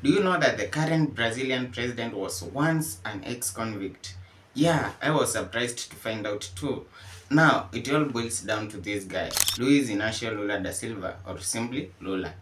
Do you know that the current Brazilian president was once an ex-convict? Yeah, I was surprised to find out too. Now, it all boils down to this guy, LUIZ INÁCIO Lula da Silva, or simply Lula.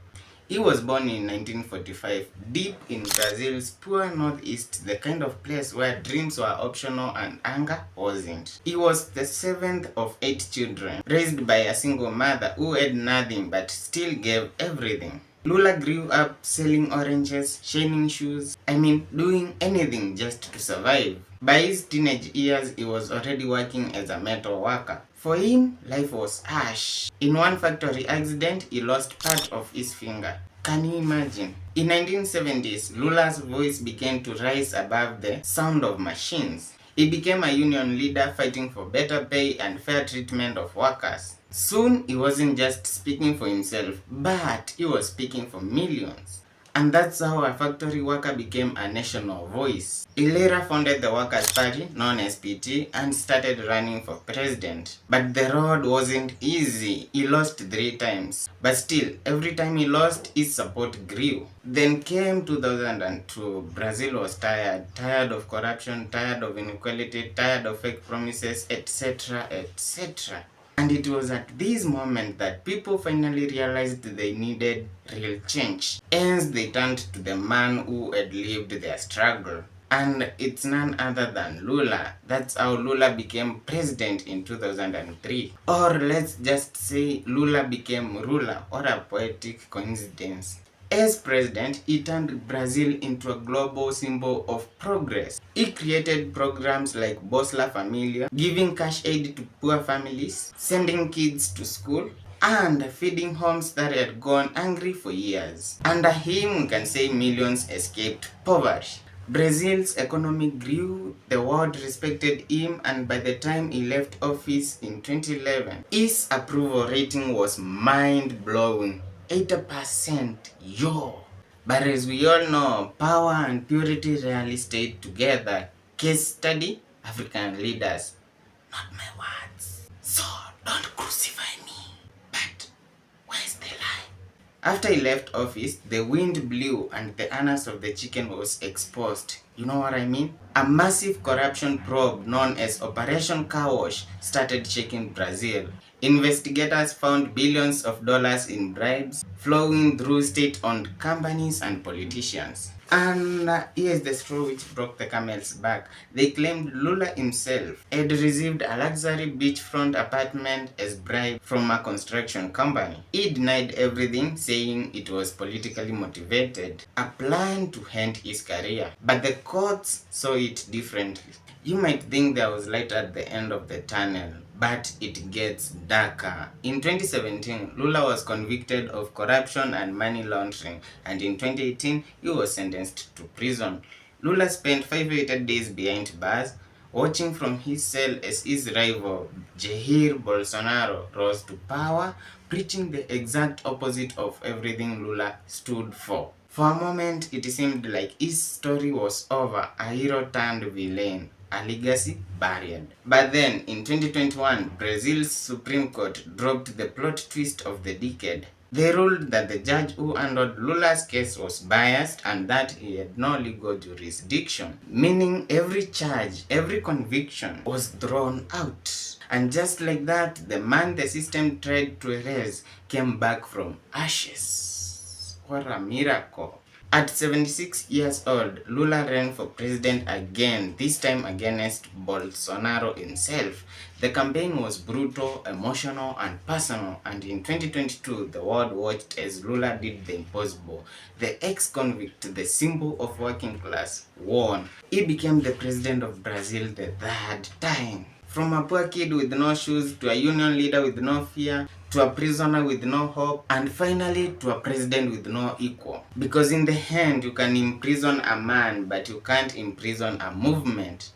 He was born in 1945, deep in Brazil's poor northeast, the kind of place where dreams were optional and anger wasn't. He was the seventh of 8 children, raised by a single mother who had nothing but still gave everything. Lula grew up selling oranges, shining shoes, doing anything just to survive. By his teenage years, he was already working as a metal worker. For him, life was harsh. In one factory accident, he lost part of his finger. Can you imagine? In 1970s, Lula's voice began to rise above the sound of machines. He became a union leader fighting for better pay and fair treatment of workers. Soon, he wasn't just speaking for himself, but he was speaking for millions. And that's how a factory worker became a national voice. He later founded the Workers' Party, known as PT, and started running for president. But the road wasn't easy. He lost 3 times. But still, every time he lost, his support grew. Then came 2002. Brazil was tired of corruption, tired of inequality, tired of fake promises, etc., etc. And it was at this moment that people finally realized they needed real change. Hence, they turned to the man who had lived their struggle. And it's none other than Lula. That's how Lula became president in 2003. Or let's just say Lula became ruler, or a poetic coincidence. As president, he turned Brazil into a global symbol of progress. He created programs like Bolsa Familia, giving cash aid to poor families, sending kids to school, and feeding homes that had gone hungry for years. Under him, we can say millions escaped poverty. Brazil's economy grew, the world respected him, and by the time he left office in 2011, his approval rating was mind-blowing. 80%, yo! But as we all know, power and purity rarely stayed together. Case study, African leaders. Not my words. So don't crucify me. But where's the lie? After he left office, the wind blew and the anus of the chicken was exposed. You know what I mean? A massive corruption probe known as Operation Carwash started shaking Brazil. Investigators found billions of dollars in bribes flowing through state-owned companies and politicians. And here's the straw which broke the camel's back. They claimed Lula himself had received a luxury beachfront apartment as bribe from a construction company. He denied everything, saying it was politically motivated, a plan to end his career. But the courts saw it differently. You might think there was light at the end of the tunnel, but it gets darker. In 2017, Lula was convicted of corruption and money laundering, and in 2018, he was sentenced to prison. Lula spent 500 days behind bars, watching from his cell as his rival, Jair Bolsonaro, rose to power, preaching the exact opposite of everything Lula stood for. For a moment, it seemed like his story was over, a hero turned villain, a legacy buried. But then, in 2021, Brazil's Supreme Court dropped the plot twist of the decade. They ruled that the judge who handled Lula's case was biased and that he had no legal jurisdiction, meaning every charge, every conviction was thrown out. And just like that, the man the system tried to erase came back from ashes. What a miracle. At 76 years old, Lula ran for president again, this time against Bolsonaro himself. The campaign was brutal, emotional, and personal, and in 2022, the world watched as Lula did the impossible. The ex-convict, the symbol of working class, won. He became the president of Brazil the 3rd time. From a poor kid with no shoes, to a union leader with no fear, to a prisoner with no hope, and finally to a president with no equal. Because in the end, you can imprison a man, but you can't imprison a movement.